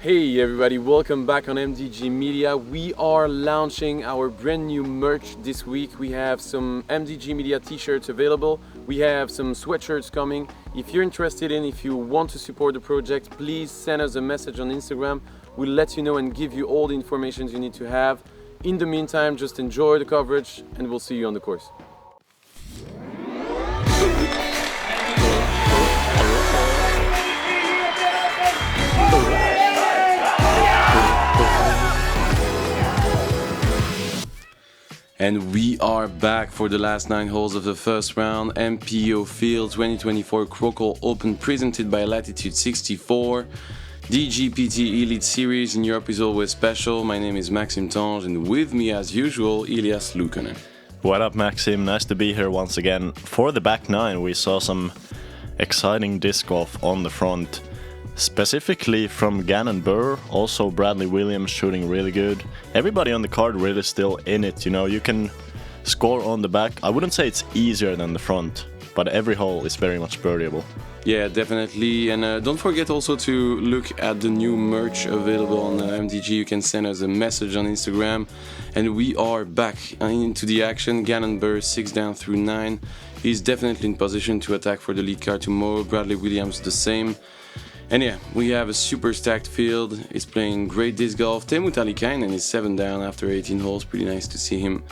Hey everybody, welcome back on MDG Media. We are launching our brand new merch this week. We have some MDG Media t-shirts available. We have some sweatshirts coming. If you're interested if you want to support the project, please send us a message on Instagram. We'll let you know and give you all the information you need to have. In the meantime, just enjoy the coverage and we'll see you on the course. And we are back for the last 9 holes of the first round. MPO Field 2024 Krokhol Open presented by Latitude 64. DGPT Elite Series in Europe is always special. My name is Maxime Tanghe and with me as usual, Elias Luukkonen. What up, Maxime? Nice to be here once again. For the back 9 we saw some exciting disc golf on the front. Specifically from Gannon Buhr, also Bradley Williams shooting really good. Everybody on the card really still in it, you know, you can score on the back. I wouldn't say it's easier than the front, but every hole is very much birdieable. Yeah, definitely. And don't forget also to look at the new merch available on MDG. You can send us a message on Instagram. And we are back into the action. Gannon Buhr 6 down through 9. He's definitely in position to attack for the lead card tomorrow. Bradley Williams the same. And yeah, we have a super stacked field. He's playing great disc golf. Teemu Talikainen is 7 down after 18 holes. Pretty nice to see him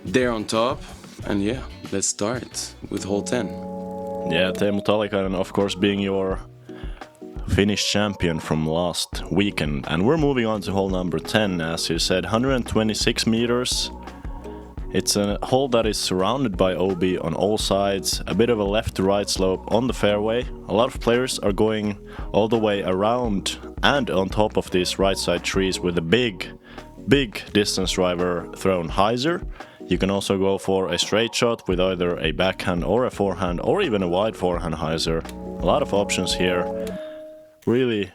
there on top. And yeah, let's start with hole 10. Yeah, Teemu Talikainen, of course, being your Finnish champion from last weekend. And we're moving on to hole number 10, as you said, 126 meters. It's a hole that is surrounded by OB on all sides, a bit of a left to right slope on the fairway. A lot of players are going all the way around and on top of these right side trees with a big distance driver thrown hyzer. You can also go for a straight shot with either a backhand or a forehand or even a wide forehand hyzer. A lot of options here. Really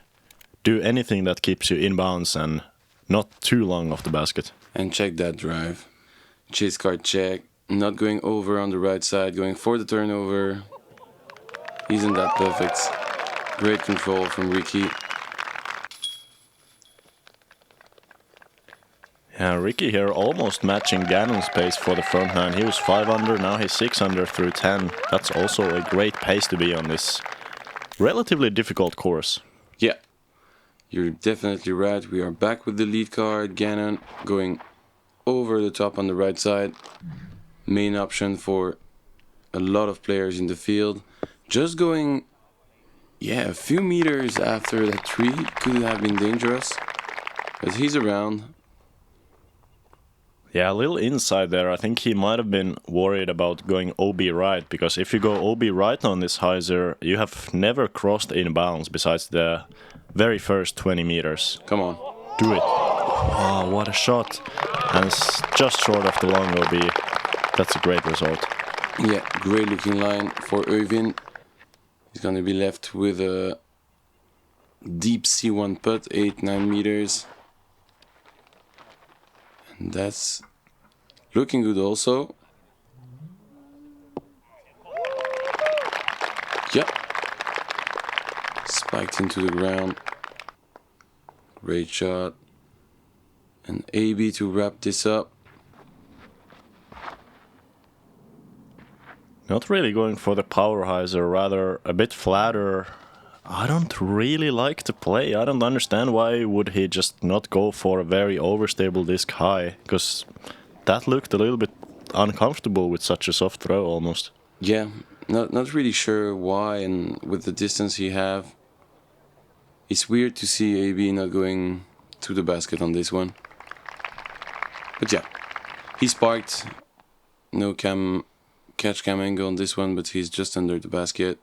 do anything that keeps you in bounds and not too long off the basket. And check that drive. Chase card check, not going over on the right side, going for the turnover. Isn't that perfect? Great control from Ricky. Yeah, Ricky here almost matching Gannon's pace for the front nine. He was 5 under, now he's 6 under through 10. That's also a great pace to be on this relatively difficult course. Yeah, you're definitely right. We are back with the lead card. Gannon going over the top on the right side. Main option for a lot of players in the field. Just going, a few meters after that tree could have been dangerous. But he's around. Yeah, a little inside there. I think he might have been worried about going OB right, because if you go OB right on this hyzer, you have never crossed in bounds besides the very first 20 meters. Come on. Do it. Oh, what a shot. And it's just short of the long OB. That's a great result. Yeah, great looking line for Øyvind. He's going to be left with a deep C1 putt, 8-9 meters. And that's looking good also. Yep. Spiked into the ground. Great shot. And AB to wrap this up. Not really going for the power hyzer, rather a bit flatter. I don't really like the play. I don't understand why would he just not go for a very overstable disc high, because that looked a little bit uncomfortable with such a soft throw almost. Yeah, not really sure why, and with the distance he have, it's weird to see AB not going to the basket on this one. But yeah, he's parked. No catch cam angle on this one, but he's just under the basket.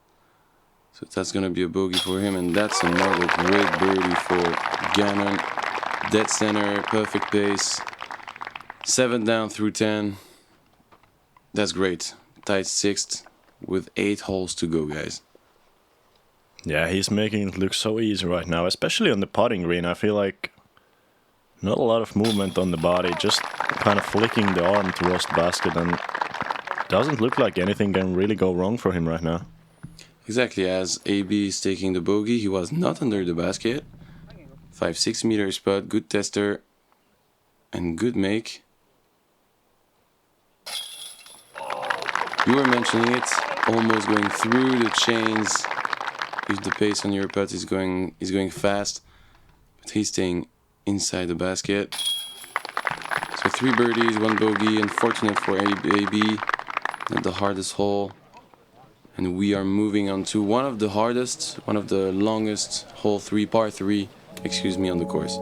So that's gonna be a bogey for him, and that's another great birdie for Gannon. Dead center, perfect pace. 7 down through 10. That's great. Tied 6th with 8 holes to go, guys. Yeah, he's making it look so easy right now, especially on the putting green. I feel like not a lot of movement on the body, just kind of flicking the arm towards the basket, and doesn't look like anything can really go wrong for him right now. Exactly, as AB is taking the bogey, he was not under the basket. 5-6 meter spot, good tester, and good make. You were mentioning it, almost going through the chains. If the pace on your putt is going fast, but he's staying inside the basket. So 3 birdies, 1 bogey, unfortunate for AB, not the hardest hole. And we are moving on to one of the hardest, one of the longest hole 3, par 3, on the course.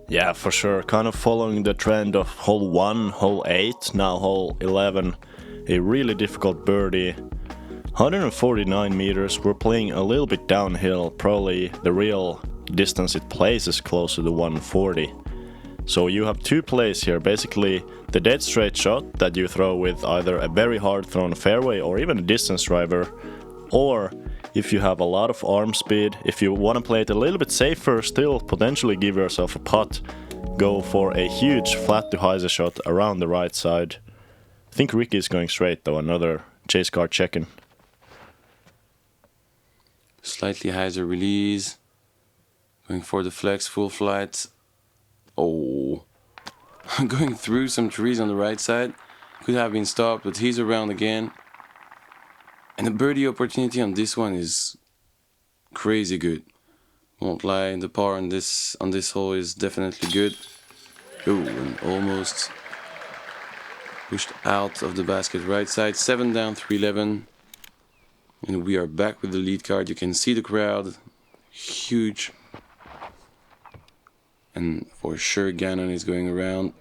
Yeah, for sure. Kind of following the trend of hole 1, hole 8, now hole 11. A really difficult birdie. 149 meters. We're playing a little bit downhill. Probably the real distance it plays is closer to 140. So you have 2 plays here. Basically, the dead straight shot that you throw with either a very hard thrown fairway or even a distance driver, or if you have a lot of arm speed, if you want to play it a little bit safer, still potentially give yourself a putt, go for a huge flat to hyzer shot around the right side. I think Ricky is going straight though, another chase card checking. Slightly hyzer release, going for the flex, full flight. Oh, going through some trees on the right side. Could have been stopped, but he's around again. And the birdie opportunity on this one is crazy good. Won't lie, the par on this hole is definitely good. Oh, and almost pushed out of the basket right side. 7 down, 311. And we are back with the lead card. You can see the crowd. Huge. And for sure Gannon is going around.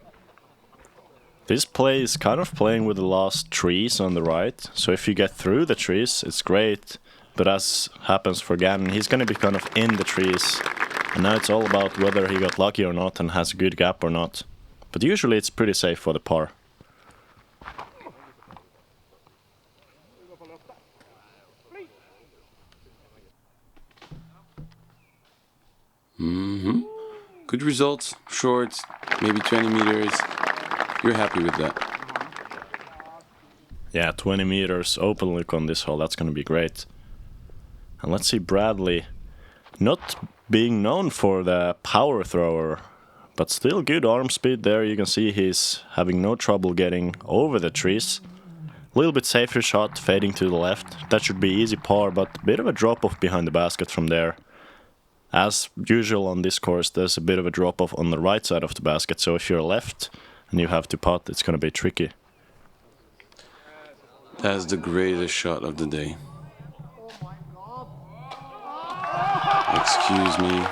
This play is kind of playing with the last trees on the right. So if you get through the trees, it's great. But as happens for Gannon, he's going to be kind of in the trees. And now it's all about whether he got lucky or not and has a good gap or not. But usually it's pretty safe for the par. Good results, short, maybe 20 meters. You're happy with that? Yeah, 20 meters open look on this hole, that's going to be great. And let's see Bradley, not being known for the power thrower, but still good arm speed there. You can see he's having no trouble getting over the trees. A little bit safer shot, fading to the left. That should be easy par, but a bit of a drop-off behind the basket from there. As usual on this course, there's a bit of a drop-off on the right side of the basket, so if you're left and you have to putt, it's going to be tricky. That's the greatest shot of the day. Excuse me.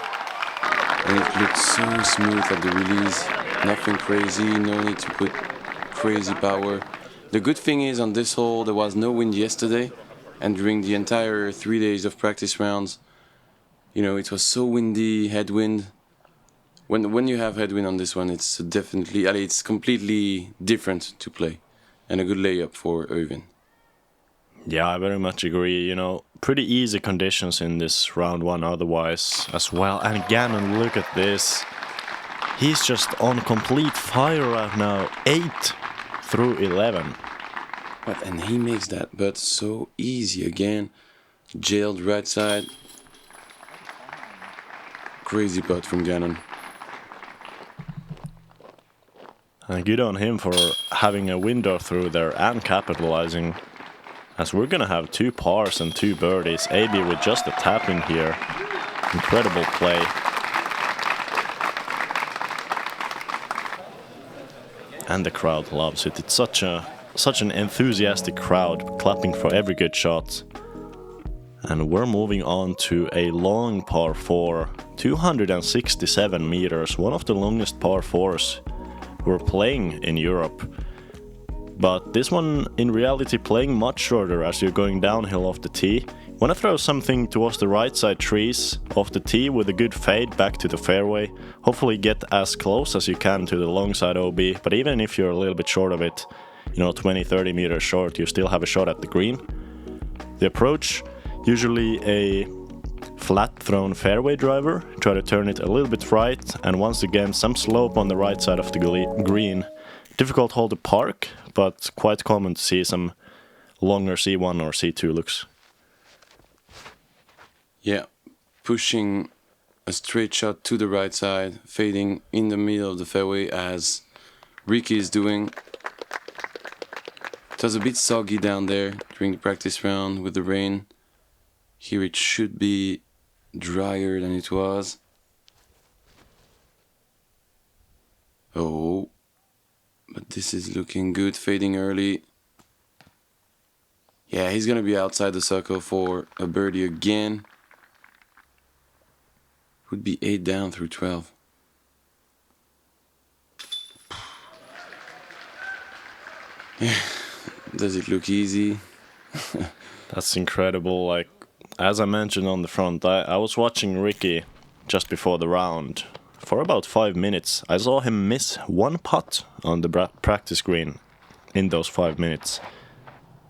And it looked so smooth at the release. Nothing crazy, no need to put crazy power. The good thing is on this hole there was no wind yesterday, and during the entire 3 days of practice rounds, you know, it was so windy, headwind. When you have headwind on this one, it's definitely, it's completely different to play. And a good layup for Øyvind. Yeah, I very much agree. You know, pretty easy conditions in this round 1 otherwise as well. And Gannon, look at this. He's just on complete fire right now. 8 through 11. And he makes that putt so easy again. Jailed right side. Crazy putt from Gannon. And good on him for having a window through there and capitalizing. As we're gonna have 2 pars and 2 birdies. AB with just a tap in here. Incredible play. And the crowd loves it. It's such an enthusiastic crowd, clapping for every good shot. And we're moving on to a long par 4, 267 meters, one of the longest par 4s we're playing in Europe. But this one, in reality, playing much shorter as you're going downhill off the tee. Want to throw something towards the right side trees off the tee with a good fade back to the fairway. Hopefully get as close as you can to the long side OB, but even if you're a little bit short of it, you know, 20-30 meters short, you still have a shot at the green. The approach, usually a flat thrown fairway driver, try to turn it a little bit right, and once again some slope on the right side of the green. Difficult hole to park, but quite common to see some longer C1 or C2 looks. Yeah, pushing a straight shot to the right side, fading in the middle of the fairway as Ricky is doing. It was a bit soggy down there during the practice round with the rain. Here it should be drier than it was. Oh, but this is looking good, fading early. Yeah, he's gonna be outside the circle for a birdie again. Would be 8 down through 12. Yeah, does it look easy? That's incredible. Like, as I mentioned on the front, I was watching Ricky just before the round. For about 5 minutes, I saw him miss one putt on the practice green in those 5 minutes.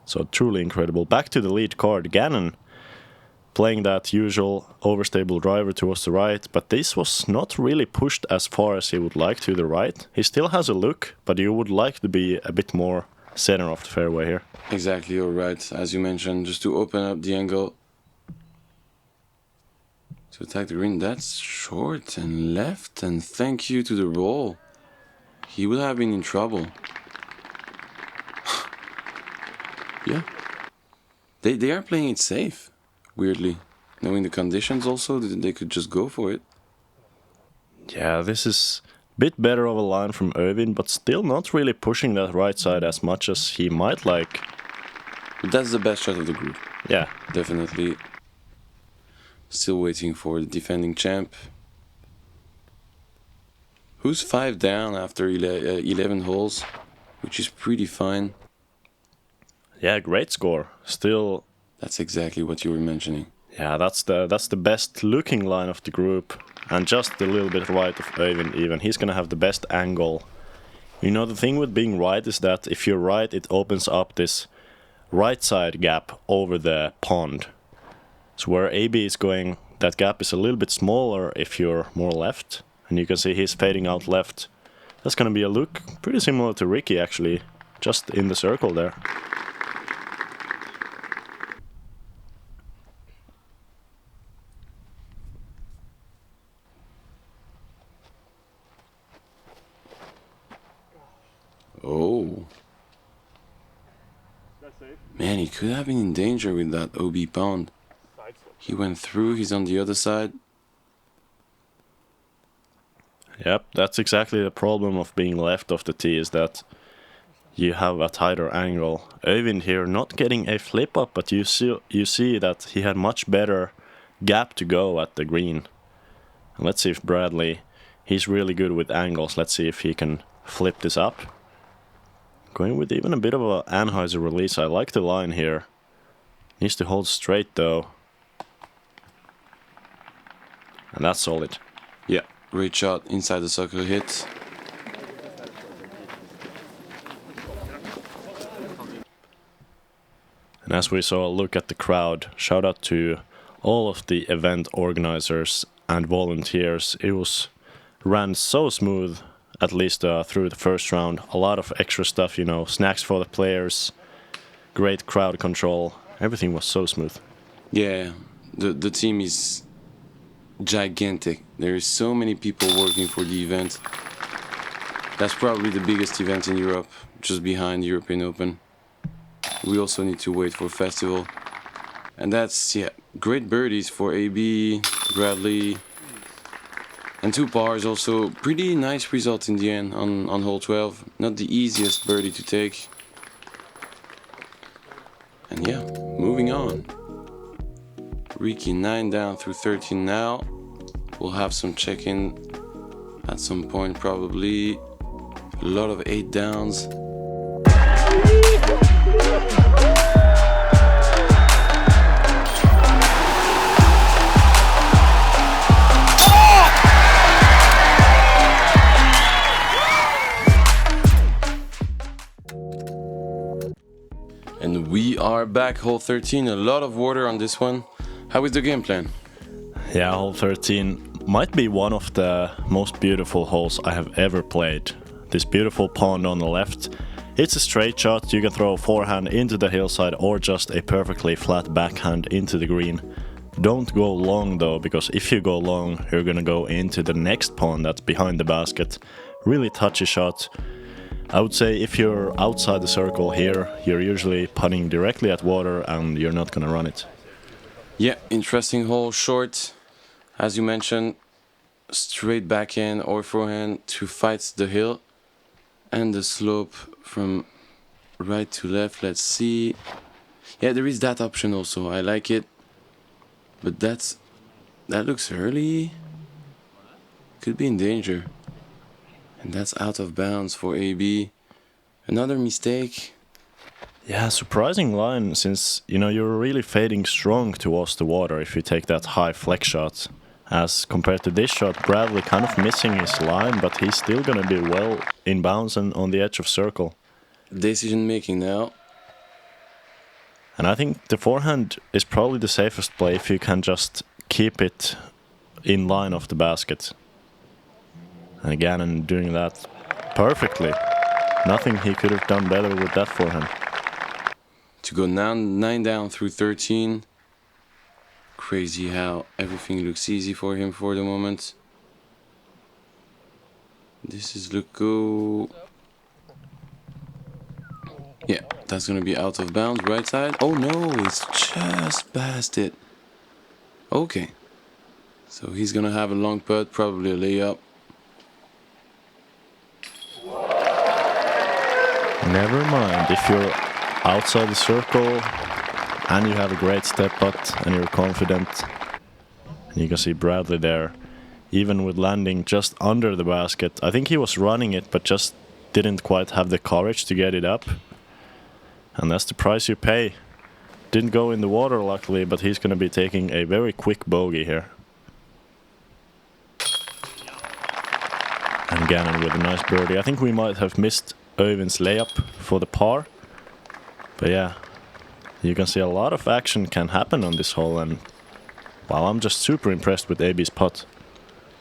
So truly incredible. Back to the lead card, Gannon playing that usual overstable driver towards the right, but this was not really pushed as far as he would like to the right. He still has a look, but you would like to be a bit more center of the fairway here. Exactly, you're right. As you mentioned, just to open up the angle to attack the green. That's short and left, and thank you to the roll. He would have been in trouble. Yeah. They are playing it safe, weirdly. Knowing the conditions also, they could just go for it. Yeah, this is a bit better of a line from Øyvind, but still not really pushing that right side as much as he might like. But that's the best shot of the group. Yeah. Definitely. Still waiting for the defending champ. Who's 5 down after 11 holes, which is pretty fine. Yeah, great score. Still. That's exactly what you were mentioning. Yeah, that's the best looking line of the group, and just a little bit right of Øyvind even. He's gonna have the best angle. You know, the thing with being right is that if you're right, it opens up this right side gap over the pond. So where AB is going, that gap is a little bit smaller if you're more left, and you can see he's fading out left. That's gonna be a look pretty similar to Ricky actually, just in the circle there. Oh. Man, he could have been in danger with that OB pond. He went through, he's on the other side. Yep, that's exactly the problem of being left of the tee, is that you have a tighter angle. Øyvind here not getting a flip up, but you see that he had much better gap to go at the green. And let's see if Bradley, he's really good with angles. Let's see if he can flip this up. Going with even a bit of a Anheuser release. I like the line here. Needs to hold straight though. And that's solid. Yeah, great shot inside the circle hit. And as we saw a look at the crowd, shout out to all of the event organizers and volunteers. It ran so smooth, at least through the first round. A lot of extra stuff, you know, snacks for the players, great crowd control. Everything was so smooth. Yeah, the team is gigantic. There is so many people working for the event. That's probably the biggest event in Europe, just behind the European Open. We also need to wait for festival. And that's, yeah, great birdies for AB, Bradley, and 2 pars also. Pretty nice result in the end on hole 12. Not the easiest birdie to take. And yeah, moving on. Ricky 9 down through 13 now. We'll have some check-in at some point probably. A lot of 8 downs. And we are back, hole 13. A lot of water on this one. How is the game plan? Yeah, hole 13 might be one of the most beautiful holes I have ever played. This beautiful pond on the left. It's a straight shot. You can throw a forehand into the hillside or just a perfectly flat backhand into the green. Don't go long though, because if you go long, you're gonna go into the next pond that's behind the basket. Really touchy shot. I would say if you're outside the circle here, you're usually putting directly at water and you're not gonna run it. Yeah, interesting hole, short, as you mentioned, straight backhand or forehand to fight the hill and the slope from right to left. Let's see. Yeah, there is that option also. I like it, but that looks early. Could be in danger. And that's out of bounds for AB. Another mistake. Yeah, surprising line, since, you know, you're really fading strong towards the water if you take that high flex shot. As compared to this shot, Bradley kind of missing his line, but he's still gonna be well in bounds and on the edge of circle. Decision making now. And I think the forehand is probably the safest play if you can just keep it in line of the basket. And Gannon doing that perfectly. Nothing he could have done better with that forehand. To go now 9 down through 13. Crazy how everything looks easy for him for the moment. This is Luukkonen. Yeah, that's gonna be out of bounds, right side. Oh no, it's just past it. Okay. So he's gonna have a long putt, probably a layup. Never mind, if you're outside the circle and you have a great step putt and you're confident, and you can see Bradley there, even with landing just under the basket. I think he was running it but just didn't quite have the courage to get it up. And that's the price you pay. Didn't go in the water luckily, but he's gonna be taking a very quick bogey here. And Gannon with a nice birdie. I think we might have missed Øyvind's layup for the par. But yeah, you can see a lot of action can happen on this hole, and wow, I'm just super impressed with AB's putt.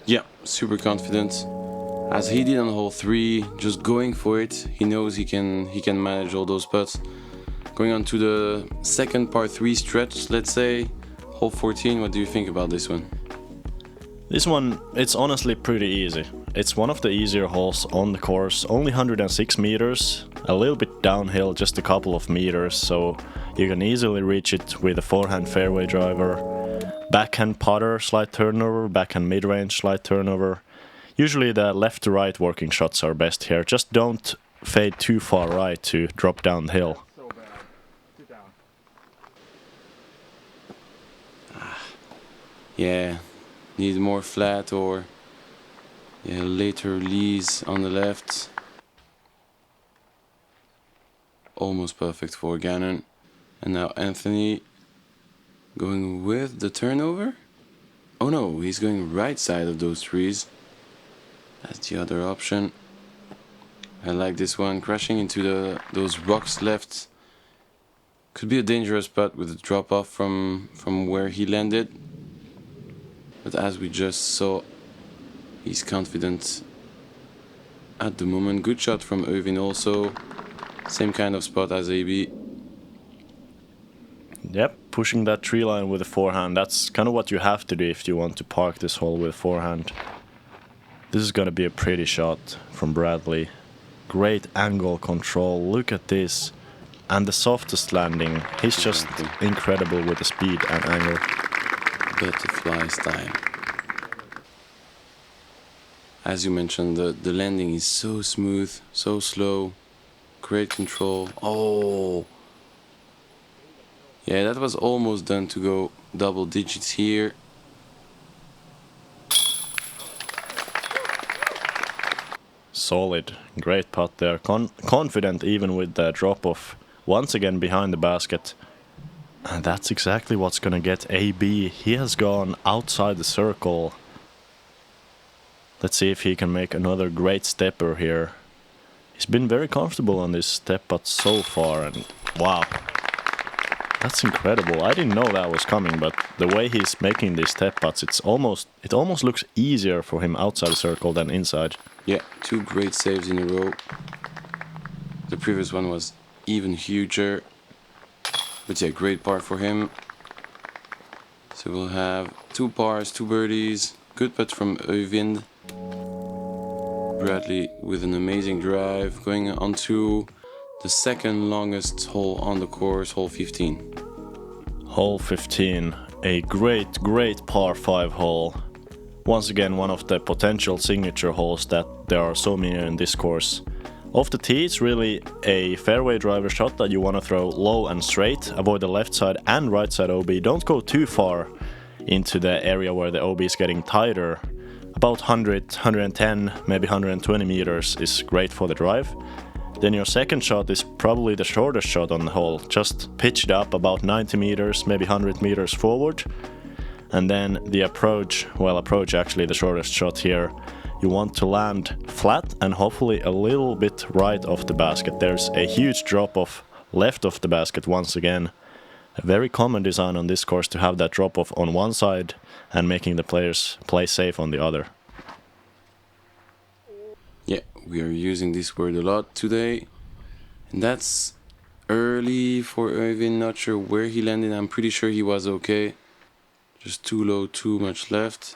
Yeah, super confident. As he did on hole 3, just going for it. He knows he can manage all those putts. Going on to the second par 3 stretch, let's say, hole 14, what do you think about this one? This one, it's honestly pretty easy. It's one of the easier holes on the course, only 106 meters, a little bit downhill, just a couple of meters, so you can easily reach it with a forehand fairway driver, backhand putter, slight turnover, backhand mid-range, slight turnover. Usually the left to right working shots are best here, just don't fade too far right to drop downhill. Yeah, need more flat or later release on the left. Almost perfect for Gannon. And now Anthony going with the turnover. Oh no, he's going right side of those trees. That's the other option. I like this one, crashing into those rocks left. Could be a dangerous putt with a drop off from where he landed. But as we just saw, he's confident at the moment. Good shot from Øyvind also. Same kind of spot as AB. Yep, pushing that tree line with a forehand. That's kind of what you have to do if you want to park this hole with forehand. This is gonna be a pretty shot from Bradley. Great angle control. Look at this. And the softest landing. He's just incredible with the speed and angle. Butterfly style. As you mentioned, the landing is so smooth, so slow, great control. Oh! Yeah, that was almost done to go double digits here. Solid, great putt there. Confident even with the drop off. Once again behind the basket. And that's exactly what's gonna get AB. He has gone outside the circle. Let's see if he can make another great stepper here. He's been very comfortable on this step putt so far, and wow. That's incredible. I didn't know that was coming, but the way he's making these step putts, it almost looks easier for him outside the circle than inside. Yeah, 2 great saves in a row. The previous one was even huger. But yeah, great par for him. So we'll have 2 pars, 2 birdies. Good putt from Øyvind. Bradley with an amazing drive, going on to the second longest hole on the course, hole 15. Hole 15, a great par 5 hole. Once again, one of the potential signature holes that there are so many in this course. Off the tee, it's really a fairway driver shot that you want to throw low and straight, avoid the left side and right side OB. Don't go too far into the area where the OB is getting tighter. About 100, 110, maybe 120 meters is great for the drive. Then your second shot is probably the shortest shot on the hole. Just pitch it up about 90 meters, maybe 100 meters forward. And then the approach actually the shortest shot here. You want to land flat and hopefully a little bit right of the basket. There's a huge drop off left of the basket once again. A very common design on this course to have that drop off on one side and making the players play safe on the other. Yeah, we are using this word a lot today. And that's early for Øyvind, not sure where he landed. I'm pretty sure he was okay. Just too low, too much left.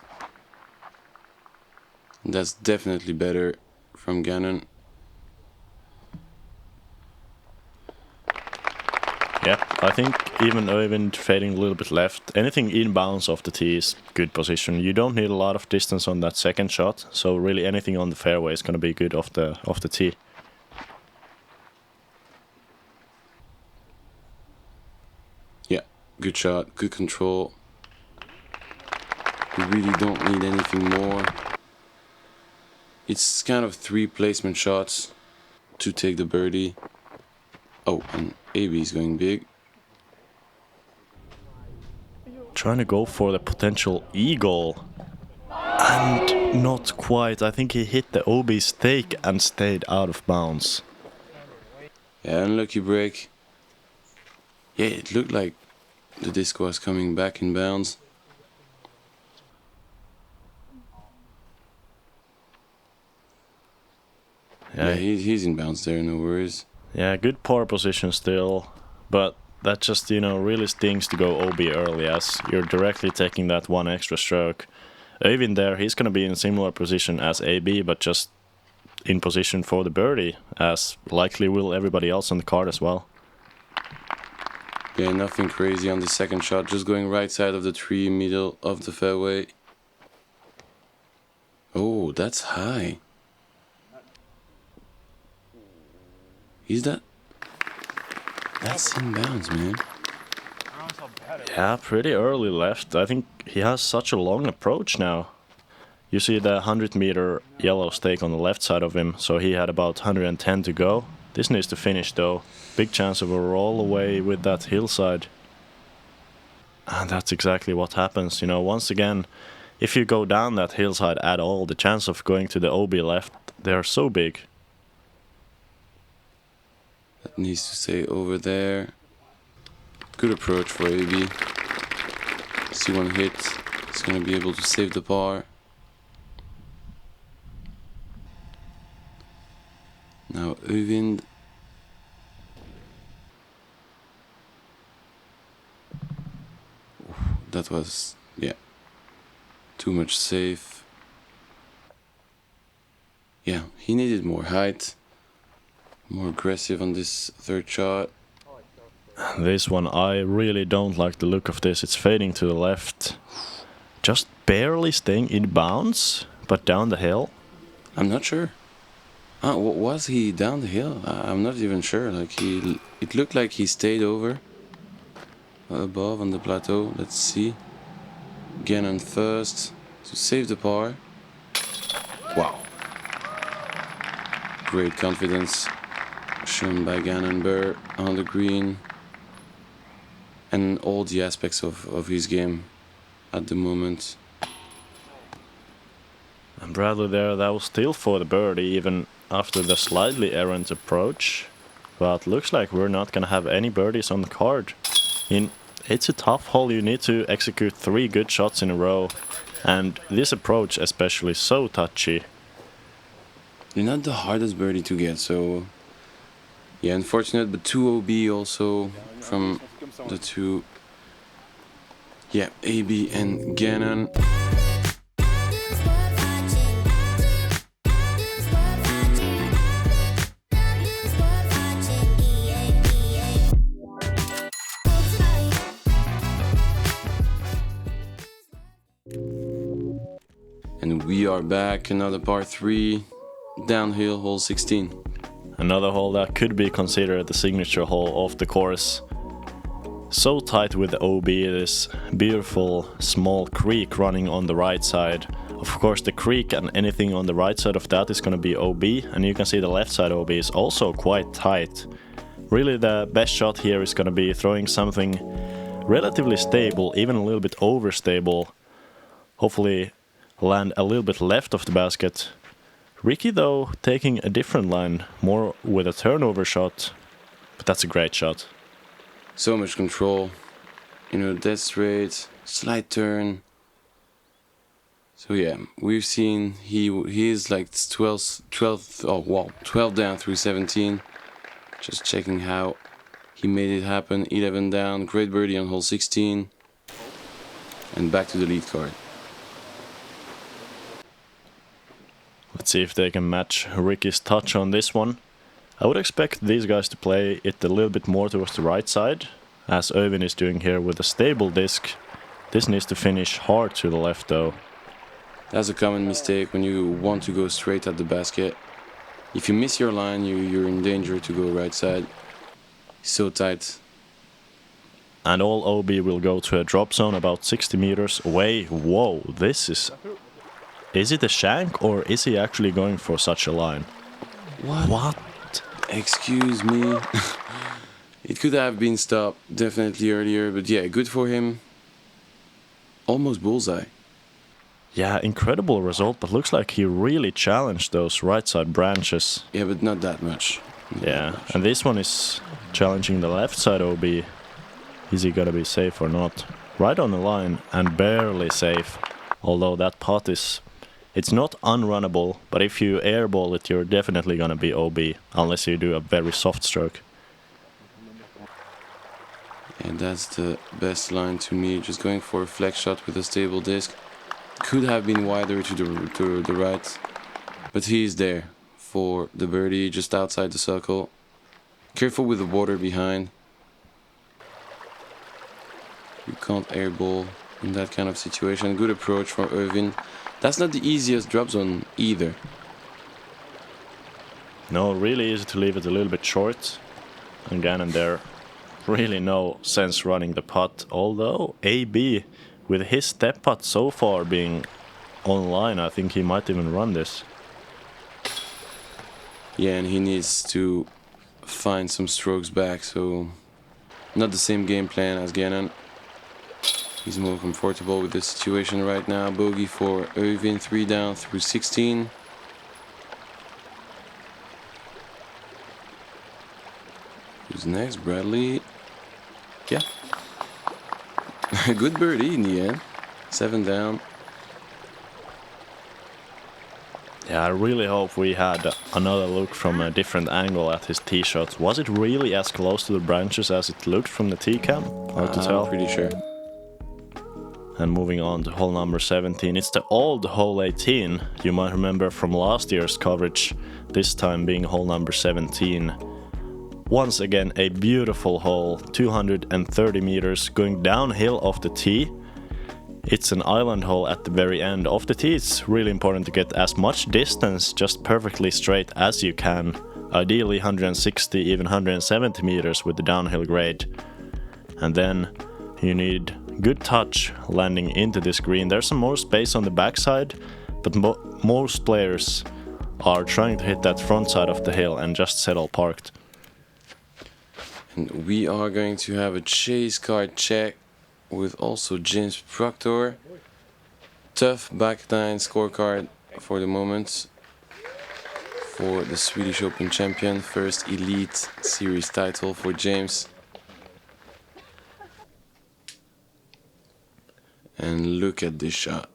That's definitely better from Gannon. Yeah, I think even Øyvind fading a little bit left, anything inbounds off the tee is good position. You don't need a lot of distance on that second shot, so really anything on the fairway is going to be good off the tee. Yeah, good shot, good control. We really don't need anything more. It's kind of 3 placement shots to take the birdie. Oh, and AB is going big. Trying to go for the potential eagle. And not quite. I think he hit the OB stake and stayed out of bounds. Yeah, unlucky break. Yeah, it looked like the disc was coming back in bounds. Yeah, he's in bounds there, no worries. Yeah, good par position still, but that just, really stings to go OB early as you're directly taking that 1 extra stroke. Øyvind there, he's going to be in a similar position as AB, but just in position for the birdie, as likely will everybody else on the card as well. Yeah, nothing crazy on the second shot, just going right side of the tree, middle of the fairway. Oh, that's high. Is that? That's in bounds, man. Yeah, pretty early left. I think he has such a long approach now. You see the 100-meter yellow stake on the left side of him, so he had about 110 to go. This needs to finish though. Big chance of a roll away with that hillside. And that's exactly what happens. Once again, if you go down that hillside at all, the chance of going to the OB left, they are so big. That needs to stay over there. Good approach for AB. See one hit. He's going to be able to save the par. Now Øyvind. That was, yeah, too much safe. Yeah, he needed more height. More aggressive on this third shot. This one, I really don't like the look of this. It's fading to the left. Just barely staying in bounds, but down the hill. I'm not sure. Was he down the hill? I'm not even sure. It looked like he stayed over. Above on the plateau. Let's see. Gannon first to save the par. Wow. Great confidence shown by Gannon Buhr on the green, and all the aspects of his game at the moment. And Bradley there, that was still for the birdie even after the slightly errant approach. But looks like we're not gonna have any birdies on the card. It's a tough hole, you need to execute 3 good shots in a row. And this approach especially so touchy. They're not the hardest birdie to get, so yeah, unfortunate, but 2 OB also from the 2 Yeah, AB and Gannon. And we are back, another par 3, downhill, hole 16. Another hole that could be considered the signature hole of the course. So tight with the OB, this beautiful small creek running on the right side. Of course the creek and anything on the right side of that is going to be OB, and you can see the left side OB is also quite tight. Really the best shot here is going to be throwing something relatively stable, even a little bit overstable. Hopefully land a little bit left of the basket. Ricky though taking a different line, more with a turnover shot, but that's a great shot. So much control, dead straight, slight turn. So yeah, we've seen he is like 12 down through 17. Just checking how he made it happen. 11 down, great birdie on hole 16, and back to the lead card. Let's see if they can match Ricky's touch on this one. I would expect these guys to play it a little bit more towards the right side, as Øyvind is doing here with a stable disc. This needs to finish hard to the left though. That's a common mistake when you want to go straight at the basket. If you miss your line, you're in danger to go right side. So tight. And all OB will go to a drop zone about 60 meters away. Whoa, this is... Is it a shank or is he actually going for such a line? What? Excuse me. It could have been stopped definitely earlier, but yeah, good for him. Almost bullseye. Yeah, incredible result, but looks like he really challenged those right side branches. Yeah, but not that much. Yeah, and this one is challenging the left side OB. Is he gonna be safe or not? Right on the line and barely safe. Although that putt is... It's not unrunnable, but if you airball it, you're definitely gonna be OB, unless you do a very soft stroke. And that's the best line to me, just going for a flex shot with a stable disc. Could have been wider to the right, but he's there for the birdie, just outside the circle. Careful with the water behind. You can't airball in that kind of situation. Good approach from Øyvind. That's not the easiest drop zone either. No, really easy to leave it a little bit short. And Gannon there, really no sense running the putt. Although AB, with his step putt so far being online, I think he might even run this. Yeah, and he needs to find some strokes back, so not the same game plan as Gannon. He's more comfortable with the situation right now. Bogey for Øyvind, 3 down through 16. Who's next? Bradley. Yeah. Good birdie in the end. 7 down. Yeah, I really hope we had another look from a different angle at his tee shot. Was it really as close to the branches as it looked from the tee cam? Hard to tell. I'm pretty sure. And moving on to hole number 17, it's the old hole 18 you might remember from last year's coverage, this time being hole number 17. Once again a beautiful hole, 230 meters going downhill off the tee. It's an island hole at the very end of the tee. It's really important to get as much distance just perfectly straight as you can, ideally 160 even 170 meters with the downhill grade. And then you need good touch landing into this green. There's some more space on the backside, but most players are trying to hit that front side of the hill and just settle parked. And we are going to have a chase card check with also James Proctor. Tough back nine scorecard for the moment for the Swedish Open champion. First Elite Series title for James. And look at this shot.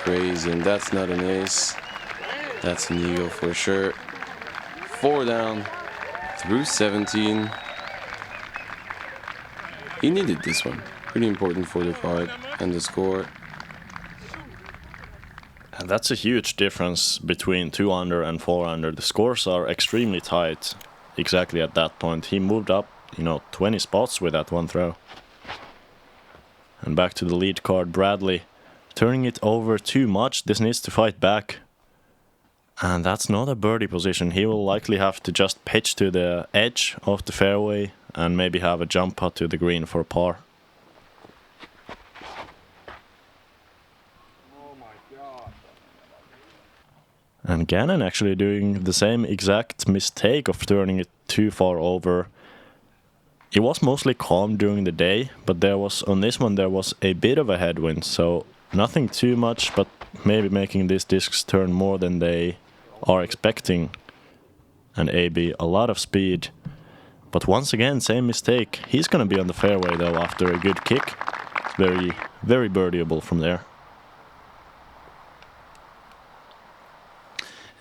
Crazy, and that's not an ace. That's an eagle for sure. 4 down through 17. He needed this one. Pretty important for the card and the score. And that's a huge difference between 2 under and 4 under. The scores are extremely tight exactly at that point. He moved up, 20 spots with that one throw. And back to the lead card, Bradley. Turning it over too much. This needs to fight back. And that's not a birdie position. He will likely have to just pitch to the edge of the fairway and maybe have a jump putt to the green for a par. And Gannon actually doing the same exact mistake of turning it too far over. It was mostly calm during the day, but on this one there was a bit of a headwind, so nothing too much, but maybe making these discs turn more than they are expecting. And AB, a lot of speed. But once again, same mistake. He's gonna be on the fairway though after a good kick. It's very, very birdieable from there.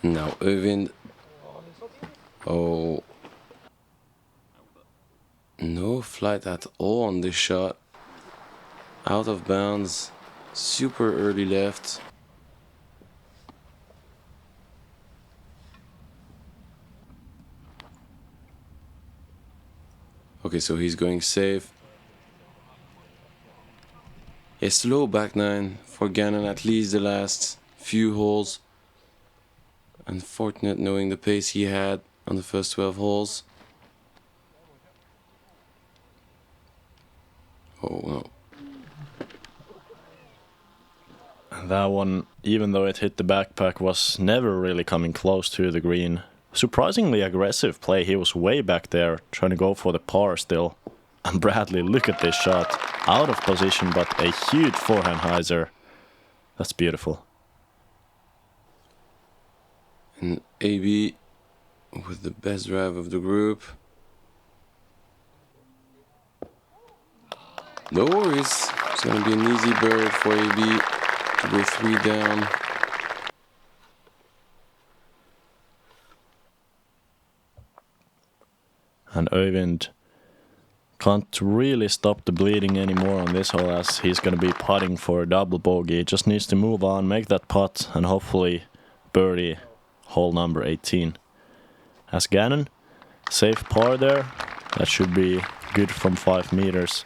Now Øyvind. Oh. No flight at all on this shot. Out of bounds. Super early left. Okay, so he's going safe. A slow back nine for Gannon, at least the last few holes. Unfortunate knowing the pace he had on the first 12 holes. Oh no. And that one, even though it hit the backpack, was never really coming close to the green. Surprisingly aggressive play. He was way back there trying to go for the par still. And Bradley, look at this shot. Out of position, but a huge forehand hyzer. That's beautiful. And AB with the best drive of the group. No worries. It's going to be an easy bird for AB to go 3 down. And Øyvind can't really stop the bleeding anymore on this hole, as he's going to be putting for a double bogey. He just needs to move on, make that putt, and hopefully birdie hole number 18. As Gannon, safe par there. That should be good from 5 meters.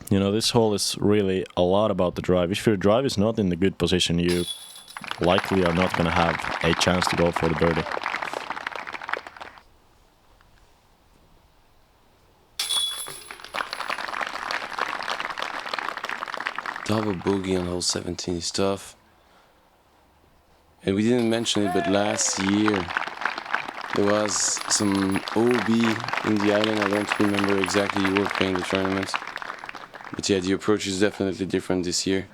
This hole is really a lot about the drive. If your drive is not in the good position, you likely are not going to have a chance to go for the birdie. Double bogey on hole 17 is tough. And we didn't mention it, but last year there was some OB in the island. I don't remember exactly, you were playing the tournament. But yeah, the approach is definitely different this year.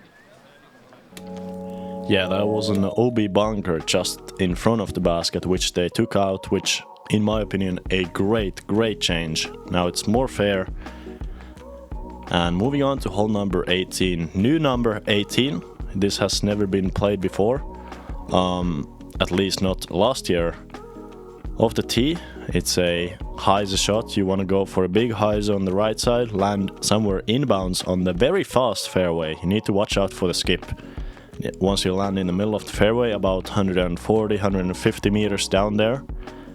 Yeah, that was an OB bunker just in front of the basket, which they took out, which, in my opinion, a great change. Now it's more fair. And moving on to hole number 18. New number 18. This has never been played before. At least not last year. Off the tee, it's a hyzer shot. You want to go for a big hyzer on the right side, land somewhere inbounds on the very fast fairway. You need to watch out for the skip. Once you land in the middle of the fairway, about 140, 150 meters down there,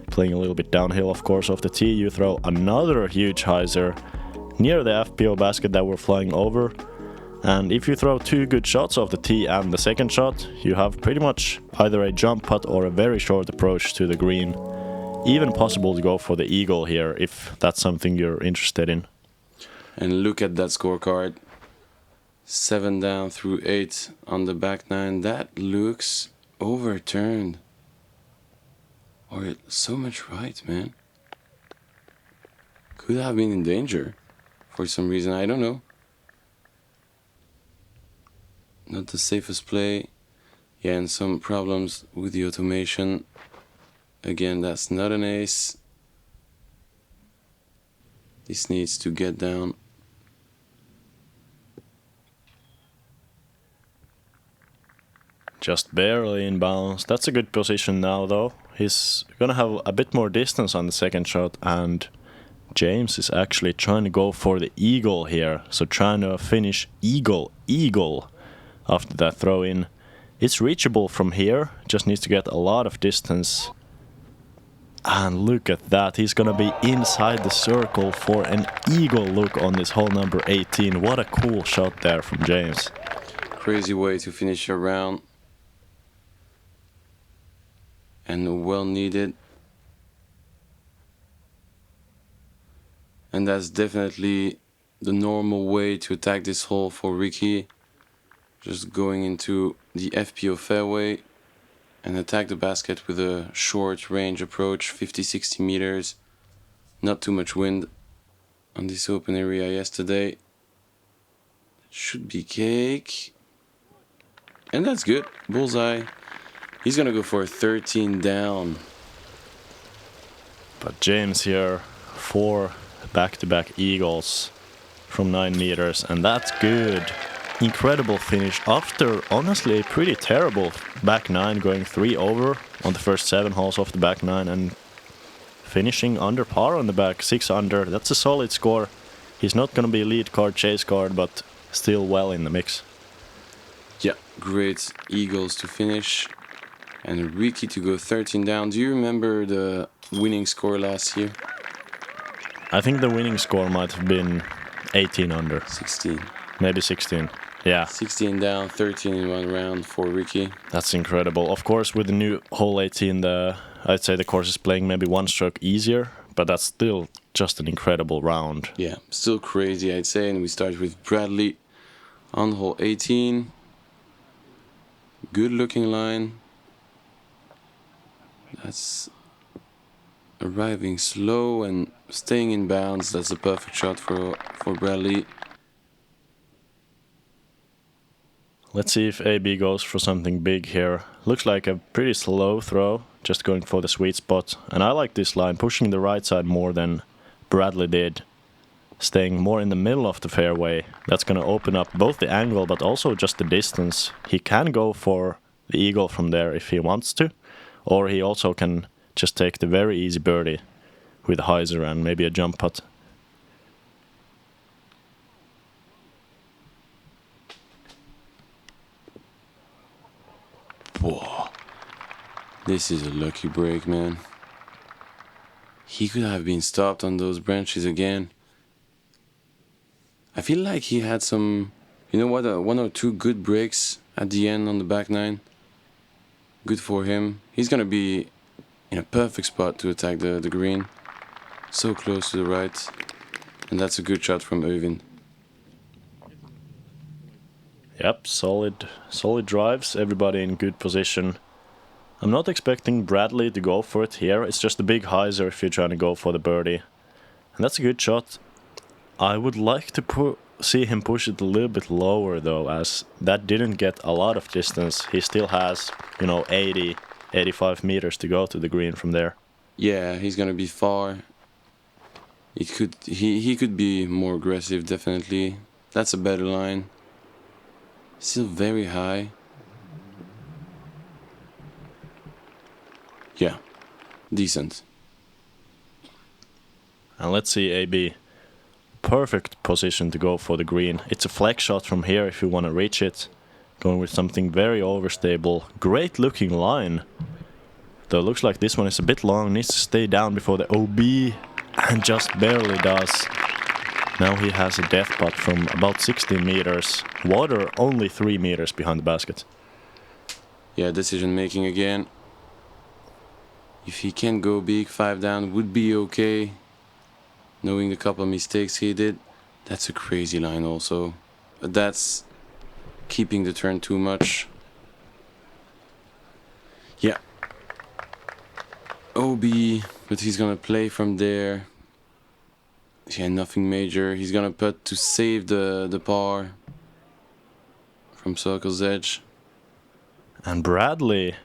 playing a little bit downhill, of course, off the tee, you throw another huge hyzer near the FPO basket that we're flying over. And if you throw 2 good shots off the tee and the second shot, you have pretty much either a jump putt or a very short approach to the green. Even possible to go for the eagle here if that's something you're interested in. And look at that scorecard. 7 down through 8 on the back 9. That looks overturned. Or so much right, man. Could have been in danger for some reason, I don't know. Not the safest play. Yeah, and some problems with the automation. Again, that's not an ace. This needs to get down. Just barely in bounds. That's a good position now, though. He's gonna have a bit more distance on the second shot, and James is actually trying to go for the eagle here. So trying to finish eagle after that throw in. It's reachable from here, just needs to get a lot of distance. And look at that, he's gonna be inside the circle for an eagle look on this hole number 18. What a cool shot there from James. Crazy way to finish your round. And well needed. And that's definitely the normal way to attack this hole for Ricky. Just going into the FPO fairway and attack the basket with a short range approach, 50-60 meters. Not too much wind on this open area yesterday. Should be cake. And that's good. Bullseye. He's gonna go for a 13 down. But James here, 4 back-to-back eagles from 9 meters, and that's good. Incredible finish after honestly a pretty terrible back 9, going 3 over on the first 7 holes of the back 9 and finishing under par on the back, 6 under. That's a solid score. He's not gonna be lead card, chase card, but still well in the mix. Yeah, great eagles to finish. And Ricky to go 13 down. Do you remember the winning score last year? I think the winning score might have been 18 under. 16. Maybe 16. Yeah. 16 down, 13 in one round for Ricky. That's incredible. Of course, with the new hole 18, I'd say the course is playing maybe one stroke easier, but that's still just an incredible round. Yeah, still crazy, I'd say. And we start with Bradley on hole 18. Good looking line. That's arriving slow and staying in bounds. That's a perfect shot for Bradley. Let's see if AB goes for something big here. Looks like a pretty slow throw, just going for the sweet spot. And I like this line, pushing the right side more than Bradley did. Staying more in the middle of the fairway. That's going to open up both the angle but also just the distance. He can go for the eagle from there if he wants to. Or he also can just take the very easy birdie with a hyzer and maybe a jump putt. Whoa. This is a lucky break, man. He could have been stopped on those branches again. I feel like he had some, you know what, 1 or 2 good breaks at the end on the back 9. Good for him. He's gonna be in a perfect spot to attack the green. So close to the right. And that's a good shot from Øyvind. Yep, solid drives, everybody in good position. I'm not expecting Bradley to go for it here, it's just a big hyzer if you're trying to go for the birdie. And that's a good shot. I would like to see him push it a little bit lower though, as that didn't get a lot of distance. He still has, 80, 85 meters to go to the green from there. Yeah, he's gonna be far. He could be more aggressive, definitely. That's a better line. Still very high. Yeah, decent. And let's see AB. Perfect position to go for the green. It's a flex shot from here if you want to reach it. Going with something very overstable. Great looking line. Though it looks like this one is a bit long. Needs to stay down before the OB. And just barely does. Now he has a death putt from about 16 meters. Water only 3 meters behind the basket. Yeah, decision making again. If he can go big, 5 down would be okay. Knowing the couple of mistakes he did. That's a crazy line also. But that's keeping the turn too much. Yeah. OB, but he's gonna play from there. Yeah, nothing major. He's gonna putt to save the par from circle's edge. And Bradley,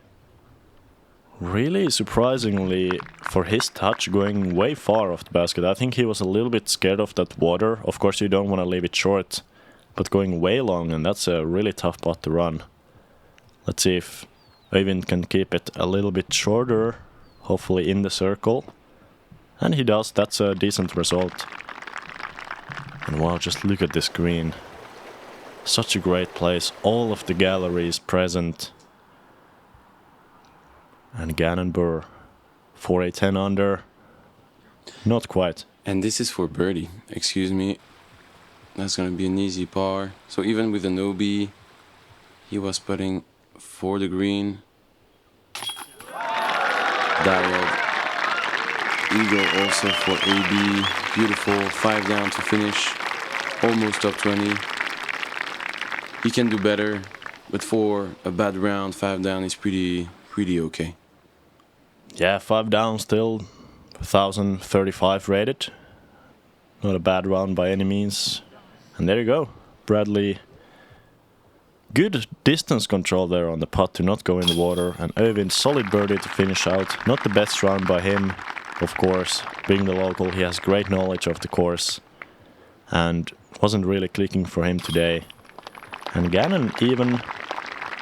really surprisingly, for his touch, going way far off the basket. I think he was a little bit scared of that water. Of course, you don't want to leave it short, but going way long, and that's a really tough putt to run. Let's see if Øyvind can keep it a little bit shorter, hopefully in the circle. And he does, that's a decent result. And wow, just look at this green. Such a great place, all of the galleries present. And Gannon Buhr, for a 10 under. Not quite. And this is for birdie, excuse me. That's gonna be an easy par. So even with an OB, he was putting for the green. Dialed. Eagle also for AB. Beautiful, 5 down to finish. Almost top 20. He can do better, but for a bad round, 5 down is pretty okay. Yeah, 5 down still, 1035 rated. Not a bad round by any means. And there you go, Bradley. Good distance control there on the putt to not go in the water. And Øyvind, solid birdie to finish out. Not the best round by him, of course. Being the local, he has great knowledge of the course. And wasn't really clicking for him today. And Gannon, even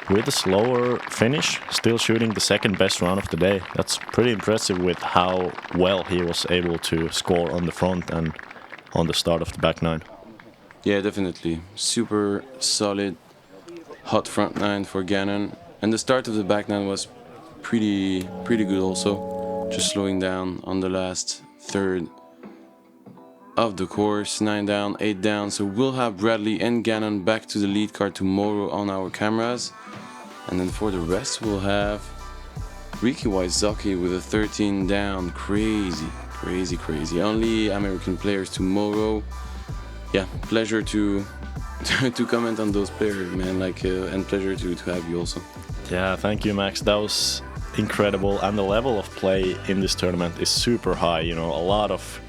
with a slower finish, still shooting the second best round of the day. That's pretty impressive with how well he was able to score on the front and on the start of the back nine. Yeah, definitely. Super solid, hot front nine for Gannon. And the start of the back nine was pretty good also. Just slowing down on the last third of the course. 9 down, 8 down. So we'll have Bradley and Gannon back to the lead card tomorrow on our cameras. And then for the rest, we'll have Ricky Wysocki with a 13 down. Crazy. Only American players tomorrow. Yeah, pleasure to comment on those players, man. And pleasure to have you also. Yeah, thank you, Max. That was incredible. And the level of play in this tournament is super high. You know, a lot of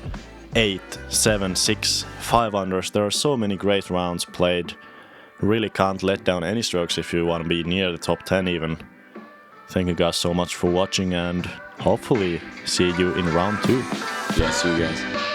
8, 7, 6, 5 unders. There are so many great rounds played. Really can't let down any strokes if you want to be near the top 10 even. Thank you guys so much for watching and hopefully see you in round 2. Yeah, see you guys.